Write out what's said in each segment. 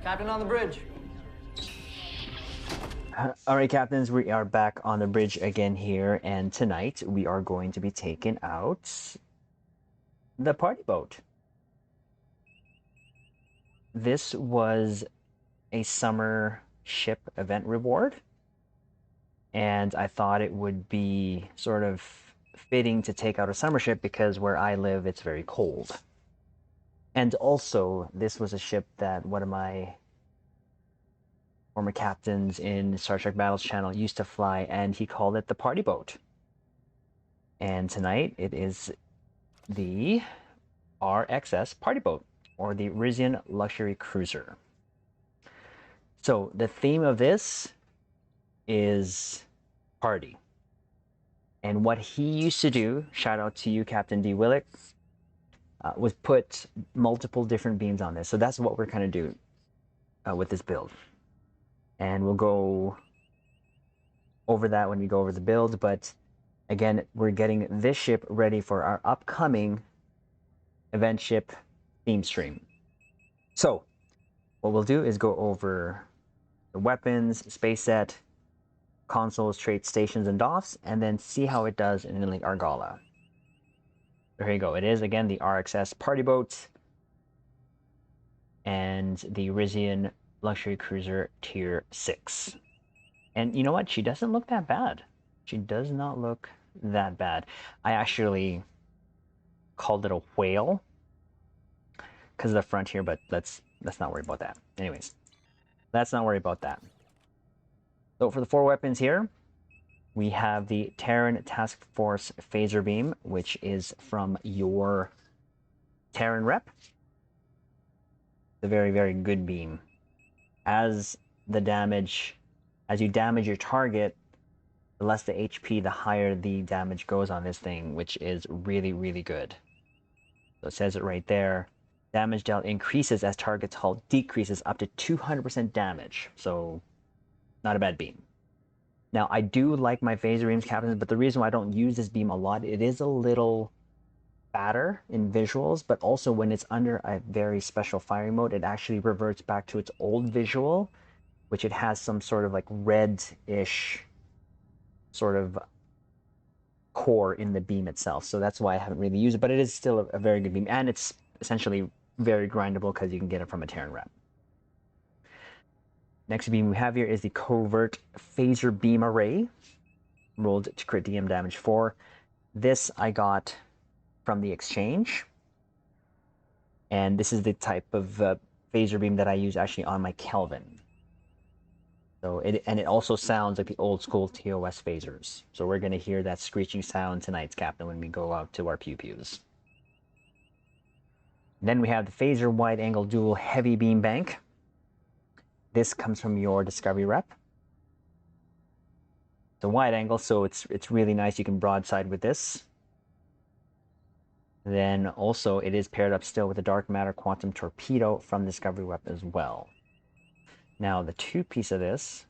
Captain on the bridge. All right, captains, we are back on the bridge again here, and tonight we are going to be taking out the party boat. This was a summer ship event reward, and I thought it would be sort of fitting to take out a summer ship because where I live, it's very cold. And also, this was a ship that one of my former captains in Star Trek Battles channel used to fly, and he called it the party boat. And tonight it is the RXS party boat, or the RISIAN Luxury Cruiser. So the theme of this is party. And what he used to do, shout out to you, Captain D. Willick, was put multiple different beams on this. So that's what we're kind of doing with this build. And we'll go over that when we go over the build, but again, we're getting this ship ready for our upcoming event ship theme stream. So what we'll do is go over the weapons, space set, consoles, traits, stations, and DOFs, and then see how it does in Elite Argala. There you go. It is, again, the RXS party boat and the RISIAN Luxury Cruiser Tier 6. And you know what? She doesn't look that bad. She does not look that bad. I actually called it a whale because of the front here, but let's not worry about that. Anyways, let's not worry about that. So for the 4 weapons here, we have the Terran Task Force Phaser Beam, which is from your Terran rep. The very, very good beam. As you damage your target, the less the HP, the higher the damage goes on this thing, which is really, really good. So it says it right there. Damage dealt increases as target's hull decreases up to 200% damage. So not a bad beam. Now, I do like my phaser beams, captains, but the reason why I don't use this beam a lot, it is a little fatter in visuals, but also when it's under a very special firing mode, it actually reverts back to its old visual, which it has some sort of like red-ish sort of core in the beam itself. So that's why I haven't really used it, but it is still a very good beam, and it's essentially very grindable because you can get it from a Terran rep. Next beam we have here is the Covert Phaser Beam Array, rolled to crit DM damage 4. This I got from the exchange, and this is the type of phaser beam that I use actually on my Kelvin. So it also sounds like the old school TOS phasers. So we're going to hear that screeching sound tonight's captain when we go out to our pew-pews. Then we have the Phaser Wide Angle Dual Heavy Beam Bank. This comes from your Discovery rep. It's a wide angle, so it's really nice. You can broadside with this. Then also it is paired up still with a Dark Matter Quantum Torpedo from Discovery rep as well. Now the 2-piece of this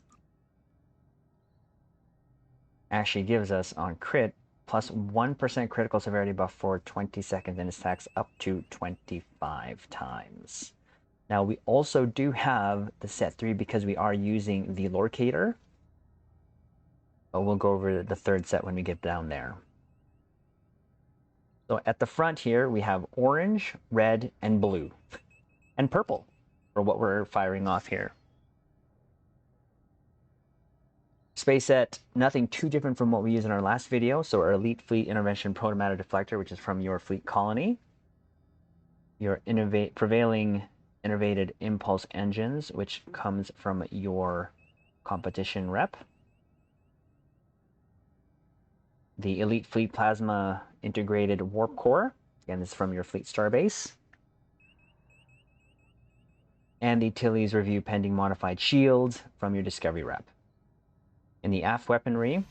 actually gives us on crit plus 1% critical severity buff for 20 seconds and it stacks up to 25 times. Now we also do have the set 3 because we are using the Locator. But we'll go over the 3rd set when we get down there. So at the front here we have orange, red, and blue. And purple for what we're firing off here. Space set, nothing too different from what we used in our last video. So our Elite Fleet Intervention Protomatter Deflector, which is from your fleet colony. Your Prevailing Innovated Impulse Engines, which comes from your competition rep. The Elite Fleet Plasma Integrated Warp Core. Again, this is from your Fleet Starbase. And the Tilly's Review Pending Modified Shield from your Discovery rep. In the aft weaponry,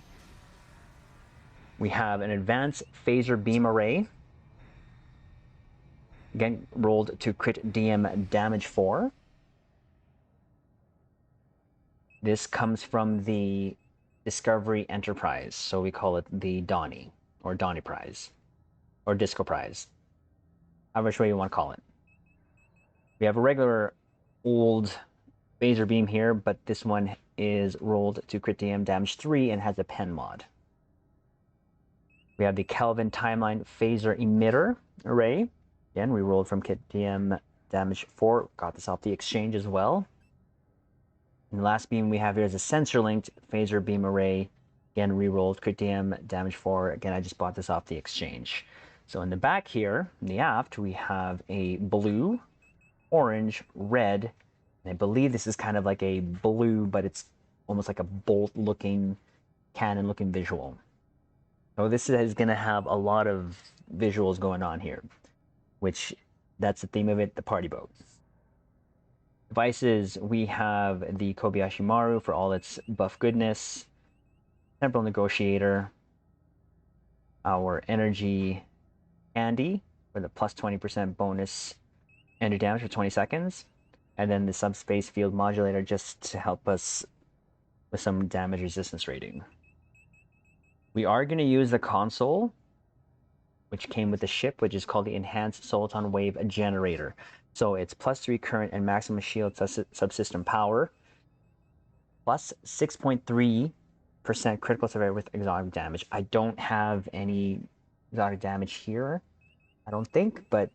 we have an Advanced Phaser Beam Array. Again, rolled to crit DM damage 4. This comes from the Discovery Enterprise, so we call it the Donnie, or Donnie Prize, or Disco Prize, however way you want to call it. We have a regular old phaser beam here, but this one is rolled to crit DM damage 3 and has a pen mod. We have the Kelvin Timeline Phaser Emitter Array. Again, we rolled from crit DM damage 4. Got this off the exchange as well. And the last beam we have here is a sensor-linked Phaser Beam Array. Again, re-rolled crit DM damage 4. Again, I just bought this off the exchange. So in the back here, in the aft, we have a blue, orange, red, and I believe this is kind of like a blue, but it's almost like a bolt-looking, cannon-looking visual. So this is going to have a lot of visuals going on here, which that's the theme of it, the party boat. Devices, we have the Kobayashi Maru for all its buff goodness, Temporal Negotiator, our Energy Andy for the plus 20% bonus energy damage for 20 seconds, and then the Subspace Field Modulator just to help us with some damage resistance rating. We are going to use the console, which came with the ship, which is called the Enhanced Soliton Wave Generator. So it's plus 3 current and maximum shield subsystem power, plus 6.3% critical survey with exotic damage. I don't have any exotic damage here, I don't think, but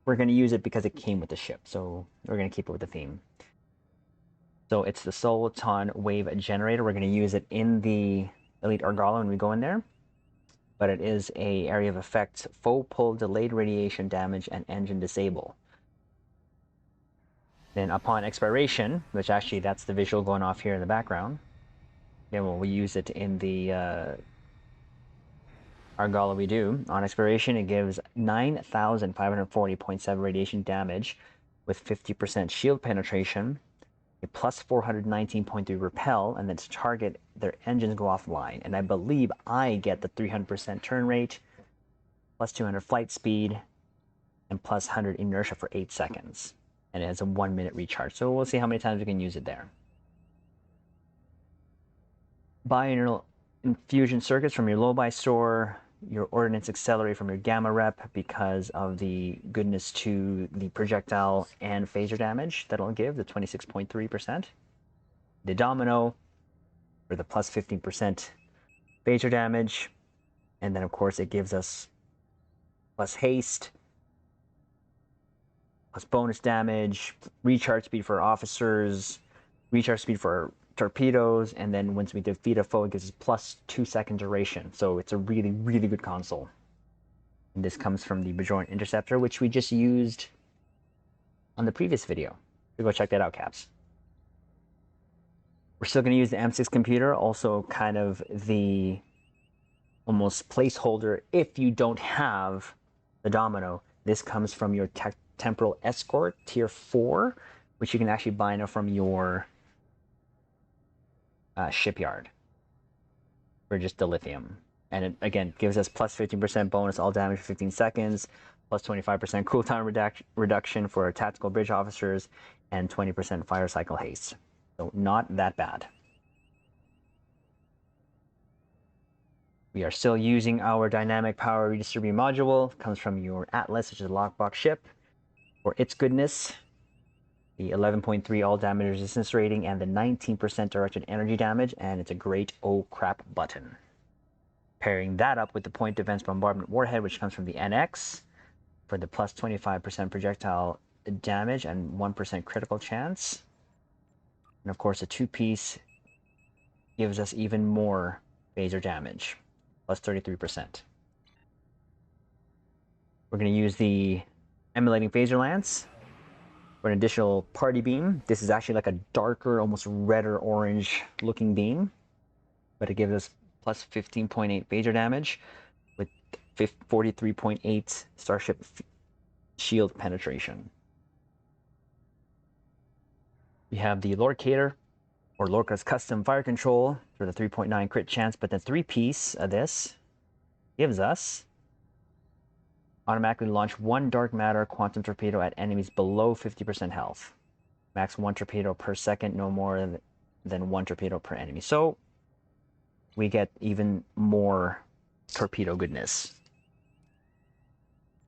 we're going to use it because it came with the ship, so we're going to keep it with the theme. So it's the Soliton Wave Generator. We're going to use it in the Elite Argala when we go in there, but it is a area of effect, foe pull, delayed radiation damage, and engine disable. Then upon expiration, which actually that's the visual going off here in the background, then when we use it in the Argala we do, on expiration it gives 9,540.7 radiation damage with 50% shield penetration, a plus 419.3 repel, and then to target, their engines go offline. And I believe I get the 300% turn rate, plus 200 flight speed, and plus 100 inertia for 8 seconds. And it has a 1-minute recharge. So we'll see how many times we can use it there. Binaural infusion circuits from your low-buy store, your ordnance accelerate from your gamma rep because of the goodness to the projectile and phaser damage that'll give, the 26.3%. The domino for the plus 15% phaser damage. And then of course it gives us plus haste, plus bonus damage, recharge speed for officers, recharge speed for torpedoes, and then once we defeat a foe, it gives us plus 2-second duration. So it's a really, really good console. And this comes from the Bajoran Interceptor, which we just used on the previous video. So go check that out, Caps. We're still going to use the M6 computer, also kind of the almost placeholder if you don't have the domino. This comes from your Temporal Escort Tier 4, which you can actually buy now from your shipyard for just the lithium. And it, again, gives us plus 15% bonus all damage for 15 seconds, plus 25% cooldown reduction for tactical bridge officers, and 20% fire cycle haste. So not that bad. We are still using our dynamic power redistribution module. It comes from your Atlas, which is a lockbox ship, for its goodness. The 11.3 all damage resistance rating and the 19% directed energy damage, and it's a great oh crap button. Pairing that up with the point defense bombardment warhead, which comes from the NX, for the plus 25% projectile damage and 1% critical chance. And of course, a 2-piece gives us even more phaser damage, plus 33%. We're going to use the emulating phaser lance for an additional party beam. This is actually like a darker, almost redder orange looking beam, but it gives us plus 15.8 phaser damage with 43.8 Starship shield penetration. We have the Lorcator, or Lorca's custom fire control for the 3.9 crit chance, but the 3-piece of this gives us automatically launch 1 dark matter quantum torpedo at enemies below 50% health. Max 1 torpedo per second, no more than 1 torpedo per enemy. So we get even more torpedo goodness.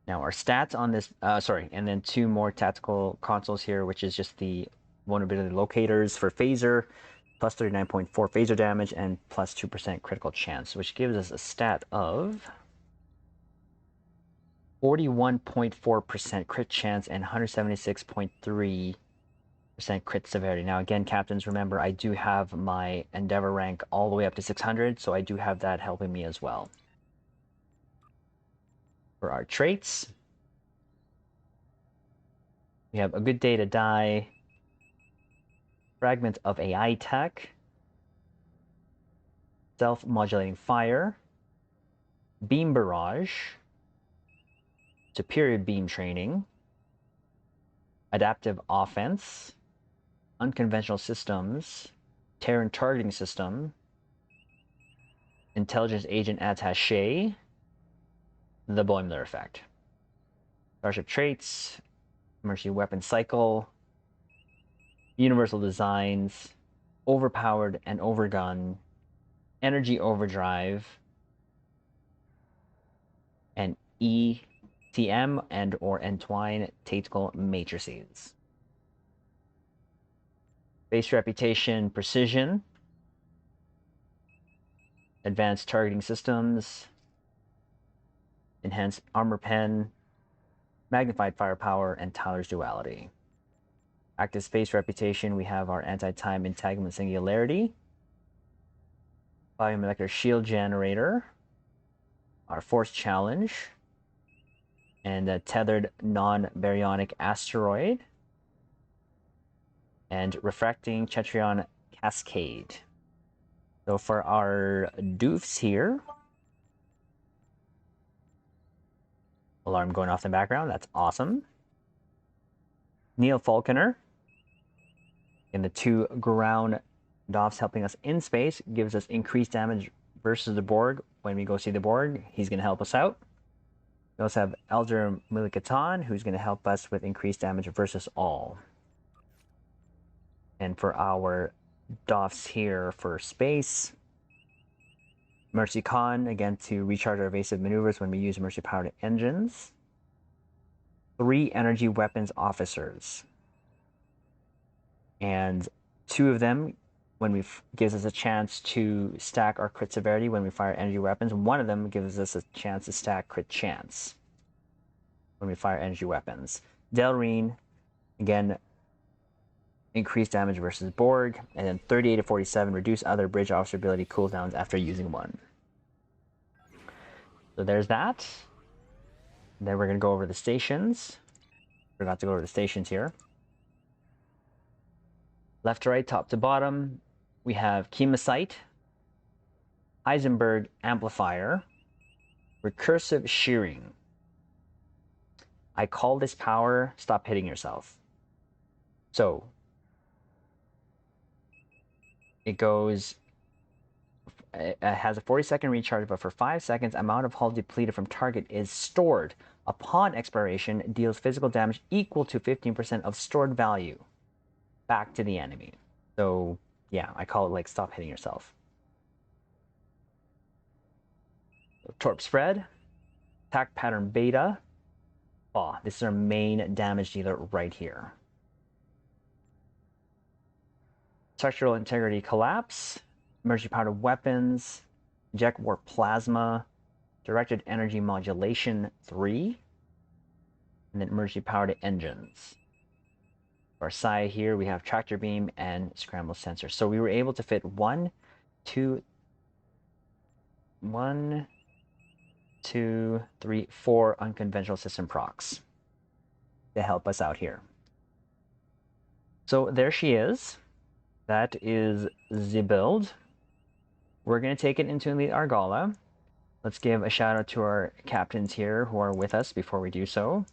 Now our stats on this, and then 2 more tactical consoles here, which is just the vulnerability locators for phaser, plus 39.4 phaser damage, and plus 2% critical chance, which gives us a stat of 41.4% crit chance and 176.3% crit severity. Now again, captains, remember I do have my Endeavor rank all the way up to 600, so I do have that helping me as well. For our traits, we have a good day to die, fragment of AI tech, self-modulating fire, beam barrage, superior beam training, adaptive offense, unconventional systems, Terran targeting system, intelligence agent attaché, the Boimler effect. Starship traits, emergency weapon cycle, universal designs, overpowered and overgun, energy overdrive, and ETM and or entwine tactical matrices. Base reputation, precision, advanced targeting systems, enhanced armor pen, magnified firepower, and Tyler's duality. Active space reputation, we have our anti-time entanglement singularity, biomolecular shield generator, our force challenge, and a tethered non-baryonic asteroid, and refracting Chetrion cascade. So for our doofs here, alarm going off in the background, that's awesome. Neil Falconer, and the 2 ground Doffs helping us in space, gives us increased damage versus the Borg. When we go see the Borg, he's going to help us out. We also have Elder Milikatan, who's going to help us with increased damage versus all. And for our Doffs here for space, Mercy Khan, again, to recharge our evasive maneuvers when we use Mercy-powered engines. 3 energy weapons officers. And 2 of them, when we gives us a chance to stack our crit severity when we fire energy weapons. 1 of them gives us a chance to stack crit chance when we fire energy weapons. Delreen, again, increased damage versus Borg, and then 38 to 47, reduce other bridge officer ability cooldowns after using 1. So there's that. Then we're going to go over the stations. Forgot to go over the stations here. Left to right, top to bottom, we have Chemosite, Heisenberg Amplifier, Recursive Shearing. I call this power, stop hitting yourself. So, it goes, it has a 40-second recharge, but for 5 seconds, amount of hull depleted from target is stored. Upon expiration, deals physical damage equal to 15% of stored value back to the enemy. So, yeah, I call it like stop hitting yourself. So, Torp Spread, Attack Pattern Beta. Oh, this is our main damage dealer right here. Structural Integrity Collapse, Emergency Powered Weapons, Inject Warp Plasma, Directed Energy Modulation 3, and then Emergency Powered Engines. For our side here, we have Tractor Beam and Scramble Sensor. So we were able to fit 1, 2, 3, 4 unconventional system procs to help us out here. So there she is. That is the build. We're going to take it into Elite Argala. Let's give a shout out to our captains here who are with us before we do so.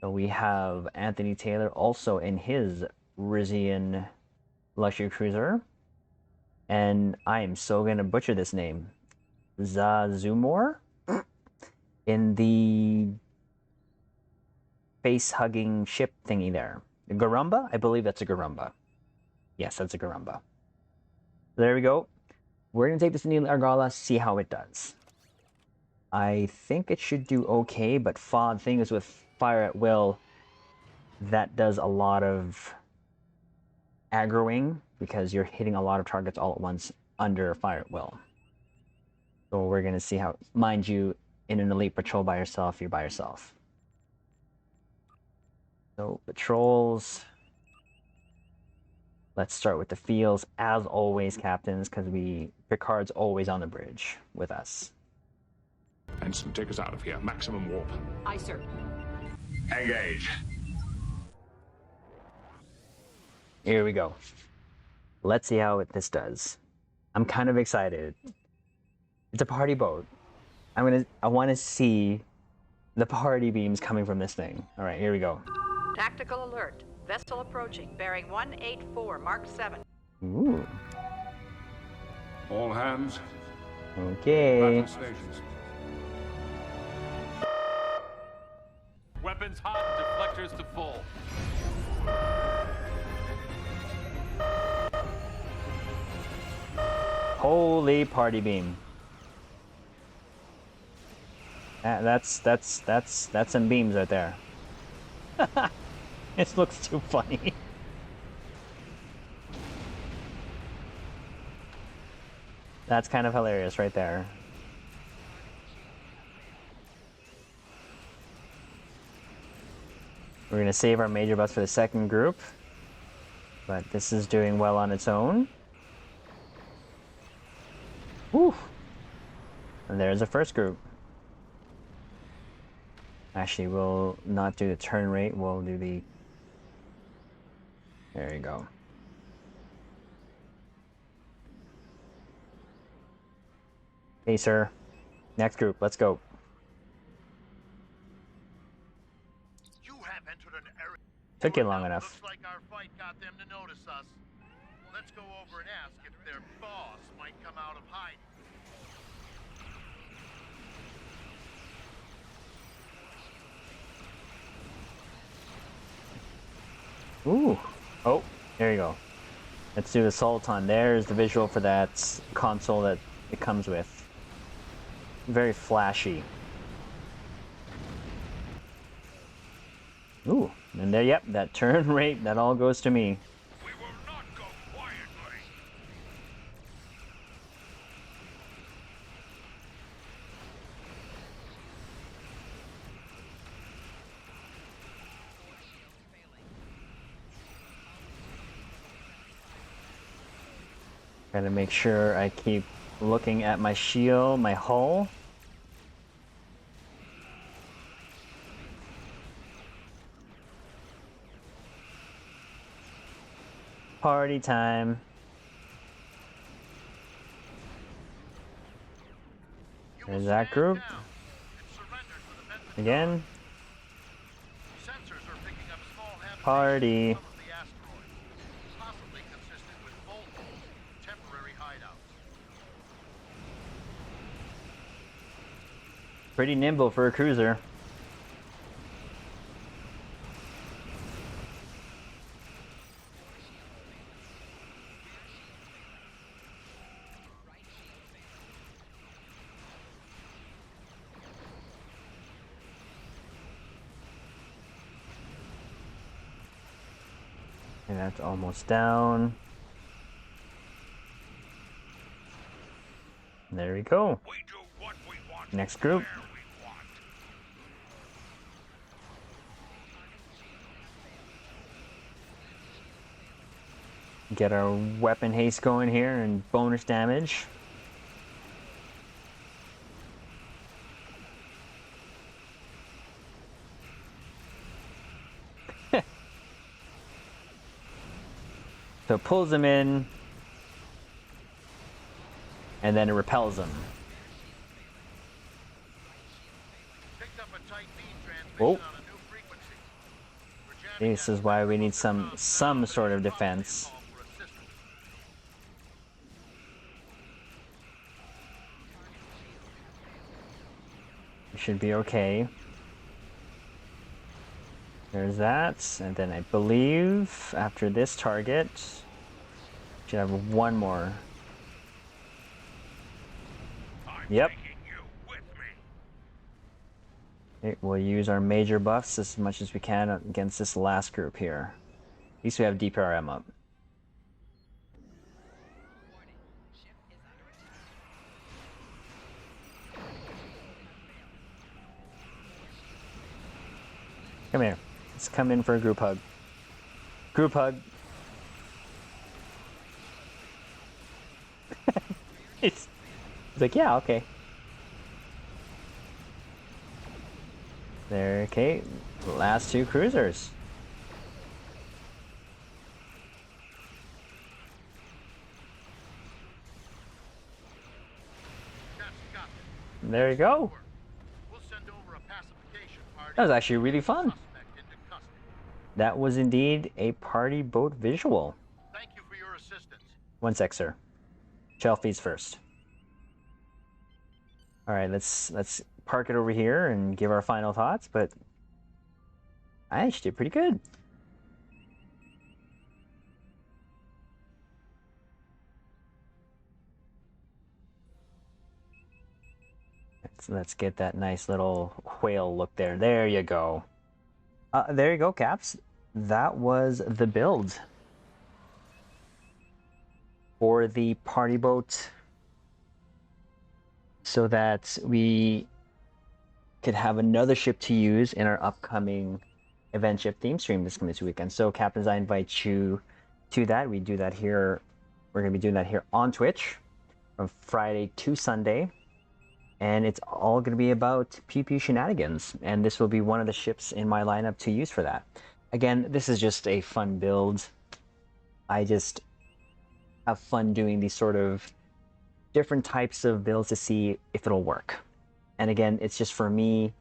So we have Anthony Taylor also in his RISIAN Luxury Cruiser. And I am so going to butcher this name. Zazumor? In the face-hugging ship thingy there. Garumba? I believe that's a Garumba. Yes, that's a Garumba. There we go. We're going to take this into Argala, see how it does. I think it should do okay, but the thing is with Fire at Will, that does a lot of aggroing because you're hitting a lot of targets all at once under fire at will. So we're going to see how, mind you, in an elite patrol by yourself, you're by yourself. So patrols. Let's start with the fields, as always, captains, because Picard's always on the bridge with us. Ensign, take us out of here. Maximum warp. Aye, sir. Engage. Here we go. Let's see how this does. I'm kind of excited. It's a party boat. I want to see the party beams coming from this thing. All right, here we go. Tactical alert. Vessel approaching. Bearing 184, Mark 7. Ooh. All hands. Okay. Battle stations. Weapons hot, deflectors to full. Holy party beam. That's some beams right there. It looks too funny. That's kind of hilarious right there. We're going to save our major bus for the second group, but this is doing well on its own. Woo! And there's the first group. Actually, we'll not do the turn rate, we'll do the... There you go. Hey, sir. Next group, let's go. You have entered an area. Took you long enough. Looks like our fight got them to notice us. Let's go over and ask if their boss might come out of hiding. Ooh. Oh, there you go. Let's do the Sultan. There's the visual for that console that it comes with. Very flashy. Ooh, and there, yep, that turn rate, that all goes to me. We will not go quietly. Gotta make sure I keep looking at my shield, my hull. Party time. There's that group. Again. Sensors are picking up small habitations Party. of the asteroid, possibly consistent with Volvo's temporary hideouts. Pretty nimble for a cruiser. And that's almost down. There we go. We do what we want. Next group. Where we want. Get our weapon haste going here and bonus damage. So it pulls them in, and then it repels them. Picked up a tight beam transmission Oh. on a new frequency. We're jamming This that is why we need frequency some sort of defense. call for assistance. We should be okay. There's that, and then I believe after this target, should have one more. I'm Yep. taking you with me. Okay, we'll use our major buffs as much as we can against this last group here. At least we have DPRM up. Come here. Let's come in for a group hug. Group hug. He's like, yeah, okay. There, okay. Last two cruisers. There you go. We'll send over a pacification party. That was actually really fun. Suspect into custody. That was indeed a party boat visual. Thank you for your assistance. One sec, sir. Shelfies first. All right, let's park it over here and give our final thoughts. But I actually did pretty good. Let's get that nice little whale look there. There you go. There you go, Caps. That was the build for the party boat, so that we could have another ship to use in our upcoming event ship theme stream this weekend. So, Captains, I invite you to that. We do that here. We're going to be doing that here on Twitch from Friday to Sunday. And it's all going to be about pew shenanigans. And this will be one of the ships in my lineup to use for that. Again, this is just a fun build. I just have fun doing these sort of different types of builds to see if it'll work. And again, it's just for me,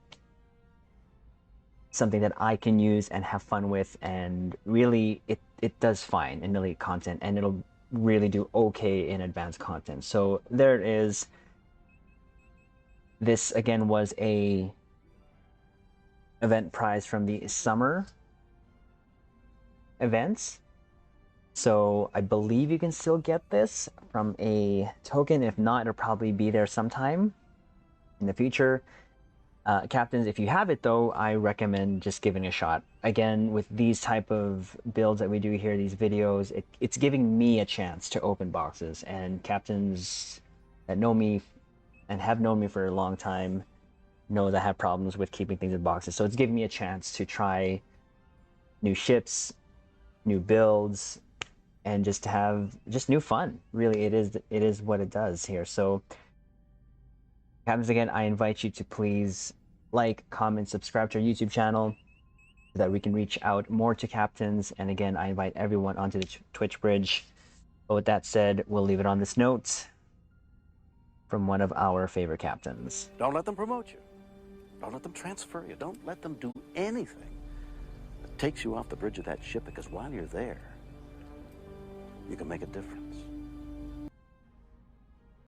something that I can use and have fun with. And really, it does fine in elite content. And it'll really do okay in advanced content. So there it is. This, again, was a event prize from the summer events. So I believe you can still get this from a token. If not, it'll probably be there sometime in the future. Captains, if you have it, though, I recommend just giving it a shot. Again, with these type of builds that we do here, these videos, it's giving me a chance to open boxes. And captains that know me and have known me for a long time know that I have problems with keeping things in boxes. So it's giving me a chance to try new ships, new builds, and just to have just new fun. Really, it is what it does here. So, captains, again, I invite you to please like, comment, subscribe to our YouTube channel so that we can reach out more to captains. And again, I invite everyone onto the Twitch bridge. But with that said, we'll leave it on this note from one of our favorite captains. Don't let them promote you. Don't let them transfer you. Don't let them do anything that takes you off the bridge of that ship, because while you're there, you can make a difference.